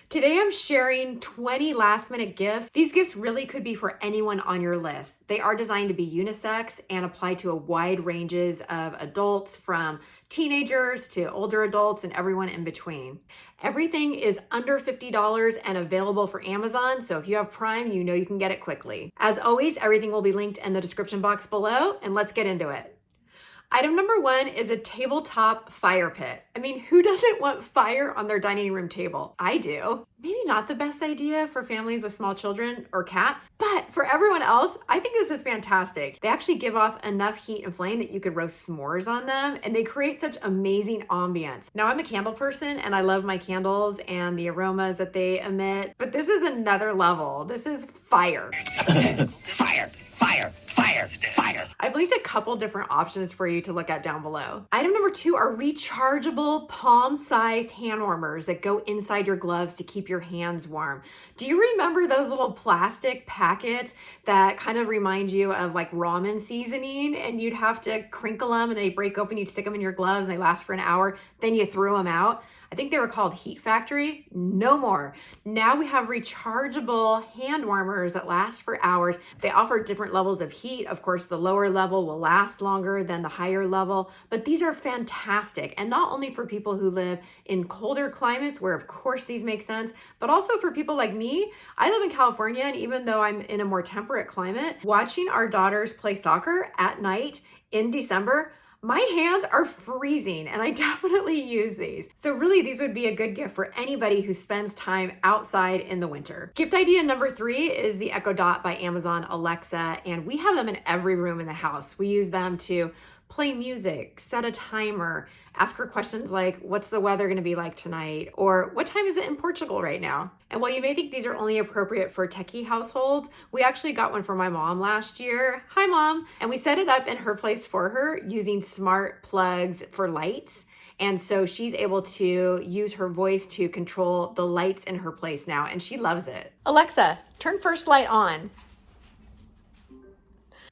Today I'm sharing 20 last minute gifts. These gifts really could be for anyone on your list. They are designed to be unisex and apply to a wide ranges of adults, from teenagers to older adults and everyone in between. Everything is under $50 and available for Amazon, so if you have Prime, you know you can get it quickly. As always, everything will be linked in the description box below, and let's get into it. Item number one is a tabletop fire pit. I mean, who doesn't want fire on their dining room table? I do. Maybe not the best idea for families with small children or cats, but for everyone else, I think this is fantastic. They actually give off enough heat and flame that you could roast s'mores on them, and they create such amazing ambience. Now, I'm a candle person and I love my candles and the aromas that they emit, but this is another level. This is fire. Fire, fire, fire, fire. I've linked a couple different options for you to look at down below. Item number two are rechargeable palm-sized hand warmers that go inside your gloves to keep your hands warm. Do you remember those little plastic packets that kind of remind you of like ramen seasoning, and you'd have to crinkle them and they break open, you'd stick them in your gloves and they last for an hour, then you threw them out? I think they were called Heat Factory. No more. Now we have rechargeable hand warmers that last for hours. They offer different levels of heat. Of course, the lower level will last longer than the higher level, but these are fantastic. And not only for people who live in colder climates, where of course these make sense, but also for people like me. I live in California, and even though I'm in a more temperate climate, watching our daughters play soccer at night in December, my hands are freezing, and I definitely use these. So really, these would be a good gift for anybody who spends time outside in the winter. Gift idea number three is the Echo Dot by Amazon Alexa, and we have them in every room in the house. We use them to play music, set a timer, ask her questions like, what's the weather gonna be like tonight? Or what time is it in Portugal right now? And while you may think these are only appropriate for techie households, we actually got one for my mom last year. Hi, Mom. And we set it up in her place for her using smart plugs for lights. And so she's able to use her voice to control the lights in her place now, and she loves it. Alexa, turn first light on.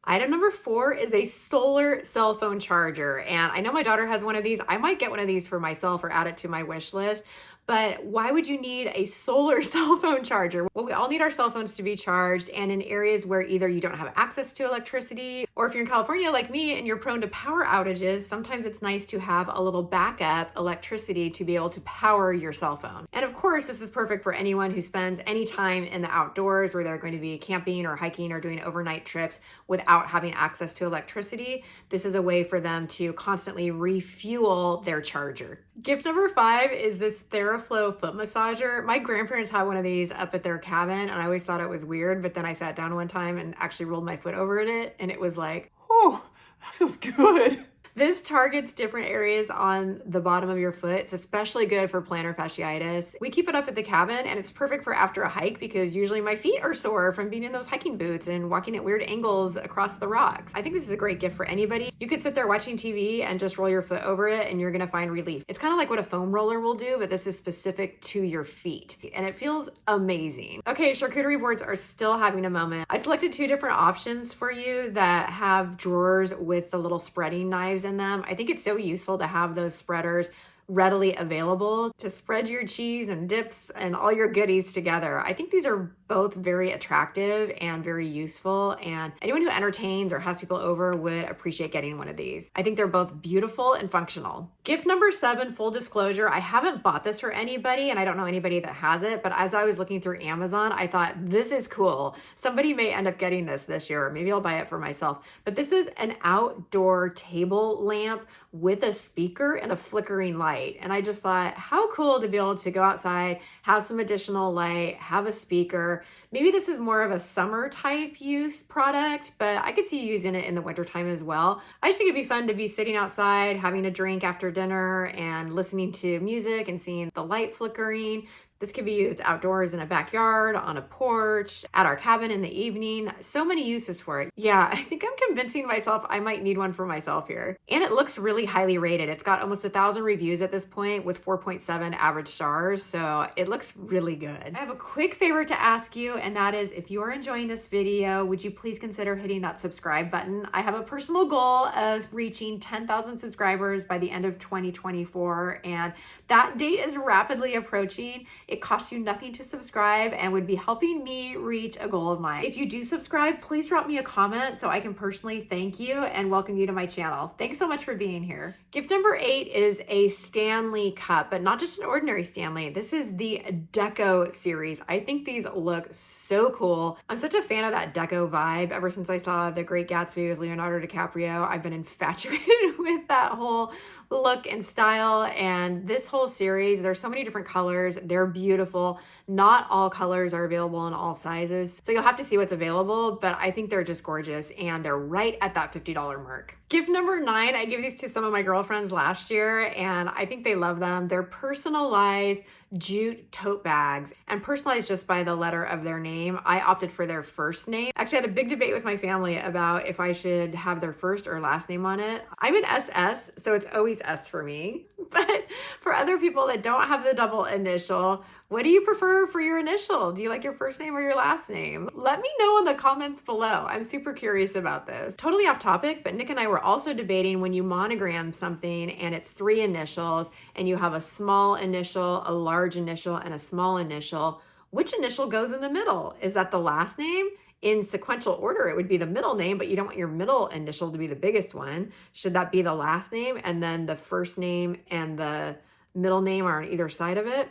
Item number four is a solar cell phone charger. And I know my daughter has one of these. I might get one of these for myself or add it to my wish list. But why would you need a solar cell phone charger? Well, we all need our cell phones to be charged, and in areas where either you don't have access to electricity, or if you're in California like me and you're prone to power outages, sometimes it's nice to have a little backup electricity to be able to power your cell phone. And of course, this is perfect for anyone who spends any time in the outdoors, where they're going to be camping or hiking or doing overnight trips without having access to electricity. This is a way for them to constantly refuel their charger. Gift number five is this TheraFlow foot massager. My grandparents had one of these up at their cabin, and I always thought it was weird, but then I sat down one time and actually rolled my foot over it, and it was like, oh, that feels good. This targets different areas on the bottom of your foot. It's especially good for plantar fasciitis. We keep it up at the cabin, and it's perfect for after a hike because usually my feet are sore from being in those hiking boots and walking at weird angles across the rocks. I think this is a great gift for anybody. You could sit there watching TV and just roll your foot over it, and you're gonna find relief. It's kind of like what a foam roller will do, but this is specific to your feet, and it feels amazing. Okay, charcuterie boards are still having a moment. I selected two different options for you that have drawers with the little spreading knives in them. I think it's so useful to have those spreaders readily available to spread your cheese and dips and all your goodies together. I think these are both very attractive and very useful, and anyone who entertains or has people over would appreciate getting one of these. I think they're both beautiful and functional. Gift number seven, full disclosure, I haven't bought this for anybody, and I don't know anybody that has it, but as I was looking through Amazon, I thought, this is cool. Somebody may end up getting this year, or maybe I'll buy it for myself. But this is an outdoor table lamp with a speaker and a flickering light. And I just thought, how cool to be able to go outside, have some additional light, have a speaker. Maybe this is more of a summer type use product, but I could see you using it in the wintertime as well. I just think it'd be fun to be sitting outside, having a drink after dinner and listening to music and seeing the light flickering. This can be used outdoors in a backyard, on a porch, at our cabin in the evening. So many uses for it. Yeah, I think I'm convincing myself I might need one for myself here. And it looks really highly rated. It's got almost 1,000 reviews at this point with 4.7 average stars. So it looks really good. I have a quick favor to ask you, and that is, if you are enjoying this video, would you please consider hitting that subscribe button? I have a personal goal of reaching 10,000 subscribers by the end of 2024, and that date is rapidly approaching. It costs you nothing to subscribe and would be helping me reach a goal of mine. If you do subscribe, please drop me a comment so I can personally thank you and welcome you to my channel. Thanks so much for being here. Gift number 8 is a Stanley cup, but not just an ordinary Stanley. This is the Deco series. I think these look so cool. I'm such a fan of that Deco vibe. Ever since I saw The Great Gatsby with Leonardo DiCaprio, I've been infatuated with that whole look and style. And this whole series, there's so many different colors. They're beautiful. Not all colors are available in all sizes, so you'll have to see what's available, but I think they're just gorgeous and they're right at that $50 mark. Gift number 9, I gave these to some of my girlfriends last year and I think they love them. They're personalized jute tote bags, and personalized just by the letter of their name. I opted for their first name. Actually, I had a big debate with my family about if I should have their first or last name on it. I'm an SS, so it's always S for me. But for other people that don't have the double initial, what do you prefer for your initial? Do you like your first name or your last name? Let me know in the comments below. I'm super curious about this. Totally off topic, but Nick and I were also debating when you monogram something and it's 3 initials and you have a small initial, a large initial, and a small initial, which initial goes in the middle? Is that the last name? In sequential order, it would be the middle name, but you don't want your middle initial to be the biggest one. Should that be the last name and then the first name and the middle name are on either side of it?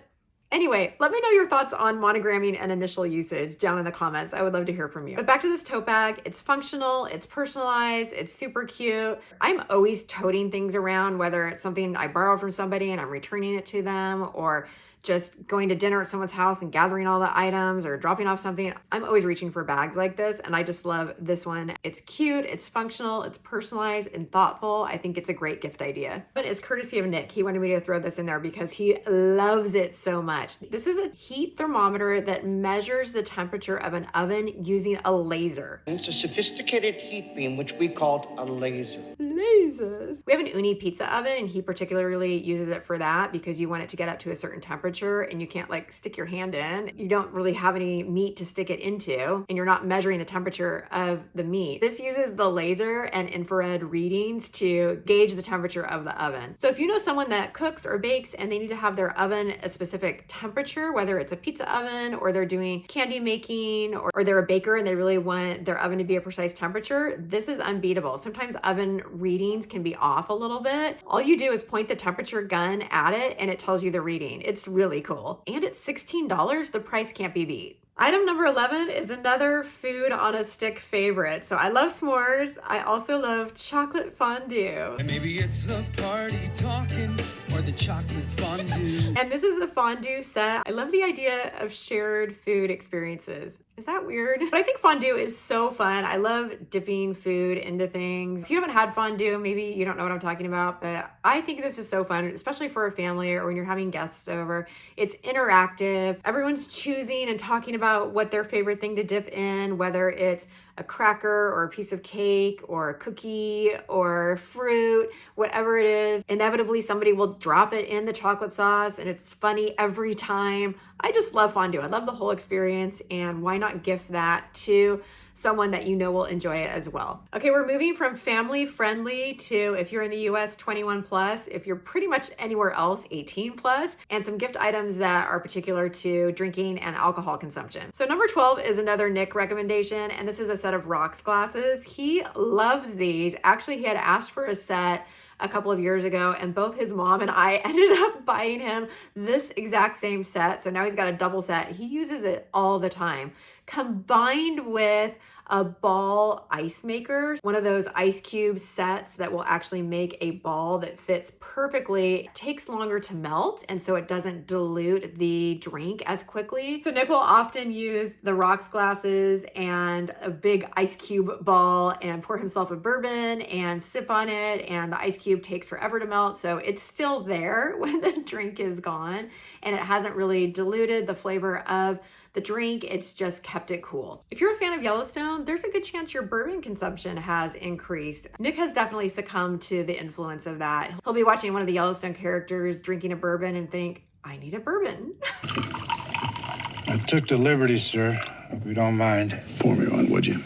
Anyway, let me know your thoughts on monogramming and initial usage down in the comments. I would love to hear from you. But back to this tote bag. It's functional, it's personalized, it's super cute. I'm always toting things around, whether it's something I borrowed from somebody and I'm returning it to them, or just going to dinner at someone's house and gathering all the items or dropping off something. I'm always reaching for bags like this, and I just love this one. It's cute, it's functional, it's personalized and thoughtful. I think it's a great gift idea. But it's courtesy of Nick. He wanted me to throw this in there because he loves it so much. This is a heat thermometer that measures the temperature of an oven using a laser. It's a sophisticated heat beam, which we called a laser. Lasers. We have an Uni pizza oven, and he particularly uses it for that because you want it to get up to a certain temperature and you can't like stick your hand in. You don't really have any meat to stick it into and you're not measuring the temperature of the meat. This uses the laser and infrared readings to gauge the temperature of the oven. So if you know someone that cooks or bakes and they need to have their oven a specific temperature, whether it's a pizza oven or they're doing candy making or they're a baker and they really want their oven to be a precise temperature, this is unbeatable. Sometimes oven readings can be off a little bit. All you do is point the temperature gun at it and it tells you the reading. It's really cool. And it's $16. The price can't be beat. Item number 11 is another food on a stick favorite. So I love s'mores. I also love chocolate fondue. And maybe it's the party talking or the chocolate fondue. And this is a fondue set. I love the idea of shared food experiences. Is that weird? But I think fondue is so fun. I love dipping food into things. If you haven't had fondue, maybe you don't know what I'm talking about, but I think this is so fun, especially for a family or when you're having guests over. It's interactive. Everyone's choosing and talking about what their favorite thing to dip in, whether it's a cracker or a piece of cake or a cookie or fruit, whatever it is. Inevitably, somebody will drop it in the chocolate sauce and it's funny every time. I just love fondue. I love the whole experience, and why not gift that to someone that you know will enjoy it as well. Okay, we're moving from family friendly to, if you're in the US, 21 plus, if you're pretty much anywhere else, 18 plus, and some gift items that are particular to drinking and alcohol consumption. So number 12 is another Nick recommendation, and this is a set of rocks glasses. He loves these. Actually, he had asked for a set a couple of years ago, and both his mom and I ended up buying him this exact same set. So now he's got a double set. He uses it all the time, combined with a ball ice maker, one of those ice cube sets that will actually make a ball that fits perfectly. It takes longer to melt, and so it doesn't dilute the drink as quickly. So Nick will often use the rocks glasses and a big ice cube ball and pour himself a bourbon and sip on it, and the ice cube takes forever to melt, so it's still there when the drink is gone, and it hasn't really diluted the flavor of the drink. It's just kept it cool. If you're a fan of Yellowstone, there's a good chance your bourbon consumption has increased. Nick has definitely succumbed to the influence of that. He'll be watching one of the Yellowstone characters drinking a bourbon and think, I need a bourbon. I took the liberty, sir, if you don't mind. Pour me one, would you?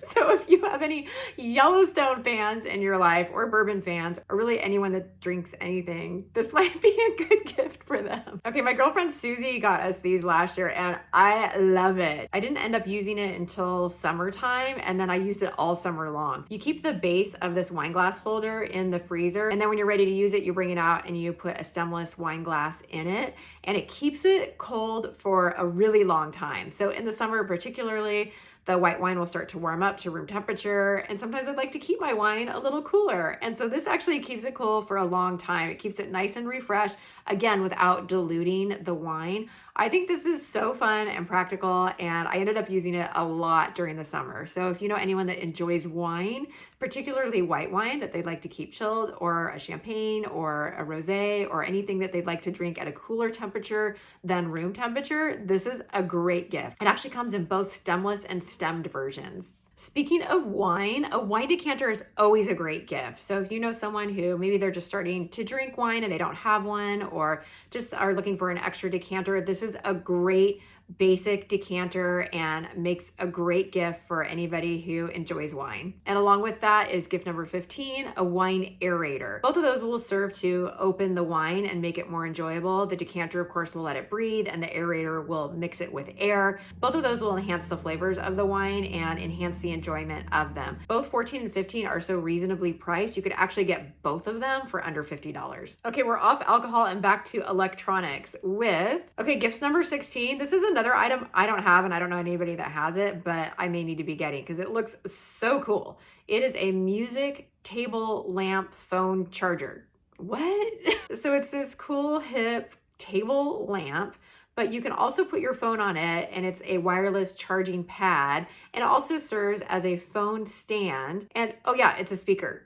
So if you have any Yellowstone fans in your life, or bourbon fans, or really anyone that drinks anything, this might be a good gift for them. Okay, my girlfriend Susie got us these last year and I love it. I didn't end up using it until summertime, and then I used it all summer long. You keep the base of this wine glass holder in the freezer, and then when you're ready to use it, you bring it out and you put a stemless wine glass in it, and it keeps it cold for a really long time. So in the summer particularly, the white wine will start to warm up to room temperature, and sometimes I'd like to keep my wine a little cooler. And so this actually keeps it cool for a long time. It keeps it nice and refreshed, again, without diluting the wine. I think this is so fun and practical, and I ended up using it a lot during the summer. So if you know anyone that enjoys wine, particularly white wine that they'd like to keep chilled, or a champagne or a rosé, or anything that they'd like to drink at a cooler temperature than room temperature, this is a great gift. It actually comes in both stemless and stemmed versions. Speaking of wine, a wine decanter is always a great gift. So if you know someone who maybe they're just starting to drink wine and they don't have one, or just are looking for an extra decanter, this is a great basic decanter and makes a great gift for anybody who enjoys wine. And along with that is gift number 15, a wine aerator. Both of those will serve to open the wine and make it more enjoyable. The decanter, of course, will let it breathe, and the aerator will mix it with air. Both of those will enhance the flavors of the wine and enhance the enjoyment of them. Both 14 and 15 are so reasonably priced, you could actually get both of them for under $50. Okay, we're off alcohol and back to electronics with, okay, gifts number 16. This is another item I don't have, and I don't know anybody that has it, but I may need to be getting because it looks so cool. It is a music table lamp phone charger. What? So it's this cool hip table lamp, but you can also put your phone on it, and it's a wireless charging pad, and it also serves as a phone stand. And oh yeah, it's a speaker.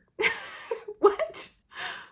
What?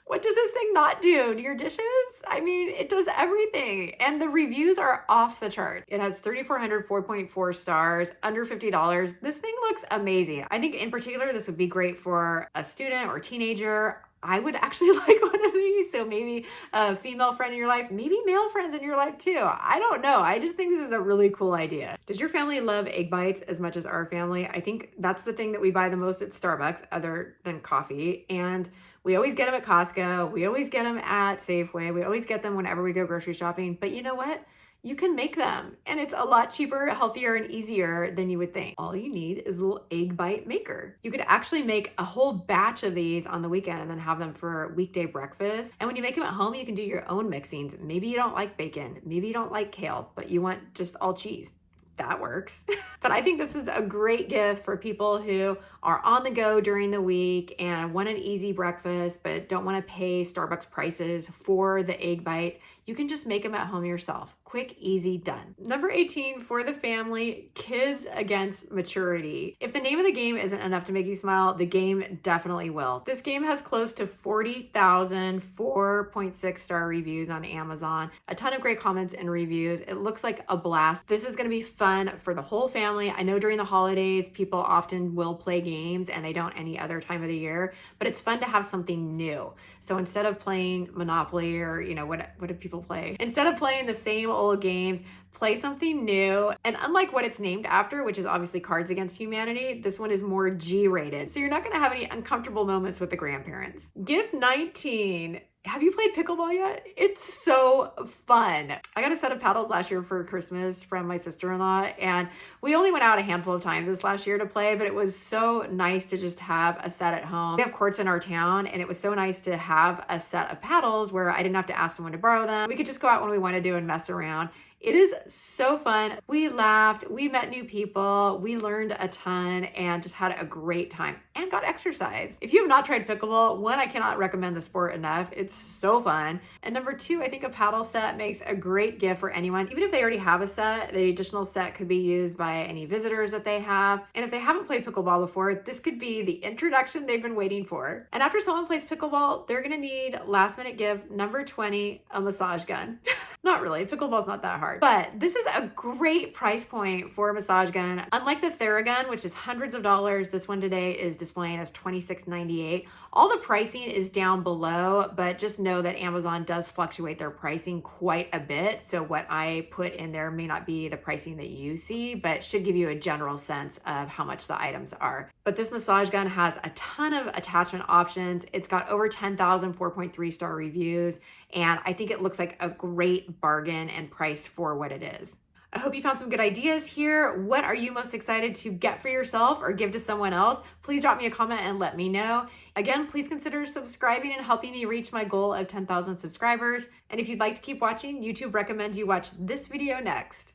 What does this thing not do to your dishes? I mean, it does everything. And the reviews are off the chart. It has 3,400 4.4 stars, under $50. This thing looks amazing. I think in particular, this would be great for a student or teenager. I would actually like one of these. So maybe a female friend in your life, maybe male friends in your life too. I don't know. I just think this is a really cool idea. Does your family love egg bites as much as our family? I think that's the thing that we buy the most at Starbucks other than coffee. And we always get them at Costco. We always get them at Safeway. We always get them whenever we go grocery shopping. But you know what? You can make them, and it's a lot cheaper, healthier, and easier than you would think. All you need is a little egg bite maker. You could actually make a whole batch of these on the weekend and then have them for weekday breakfast. And when you make them at home, you can do your own mixings. Maybe you don't like bacon, maybe you don't like kale, but you want just all cheese. That works. But I think this is a great gift for people who are on the go during the week and want an easy breakfast, but don't want to pay Starbucks prices for the egg bites. You can just make them at home yourself. Quick, easy, done. Number 18 for the family, Kids Against Maturity. If the name of the game isn't enough to make you smile, the game definitely will. This game has close to 40,000 4.6 star reviews on Amazon, a ton of great comments and reviews. It looks like a blast. This is going to be fun for the whole family. I know during the holidays, people often will play games and they don't any other time of the year, but it's fun to have something new. So instead of playing Monopoly or, you know, what do people play? Instead of playing the same old games, play something new. And unlike what it's named after, which is obviously Cards Against Humanity, this one is more G-rated. So you're not going to have any uncomfortable moments with the grandparents. Gift 19. Have you played pickleball yet? It's so fun. I got a set of paddles last year for Christmas from my sister-in-law, and we only went out a handful of times this last year to play, but it was so nice to just have a set at home. We have courts in our town, and it was so nice to have a set of paddles where I didn't have to ask someone to borrow them. We could just go out when we wanted to and mess around. It is so fun. We laughed, we met new people, we learned a ton, and just had a great time and got exercise. If you have not tried pickleball, one, I cannot recommend the sport enough. It's so fun. And number two, I think a paddle set makes a great gift for anyone. Even if they already have a set, the additional set could be used by any visitors that they have. And if they haven't played pickleball before, this could be the introduction they've been waiting for. And after someone plays pickleball, they're gonna need last minute gift number 20, a massage gun. Not really, pickleball's not that hard. But this is a great price point for a massage gun. Unlike the Theragun, which is hundreds of dollars, this one today is displaying as $26.98. All the pricing is down below, but just know that Amazon does fluctuate their pricing quite a bit. So what I put in there may not be the pricing that you see, but should give you a general sense of how much the items are. But this massage gun has a ton of attachment options. It's got over 10,000 4.3-star reviews, and I think it looks like a great bargain and price for what it is. I hope you found some good ideas here. What are you most excited to get for yourself or give to someone else? Please drop me a comment and let me know. Again, please consider subscribing and helping me reach my goal of 10,000 subscribers. And if you'd like to keep watching, YouTube recommends you watch this video next.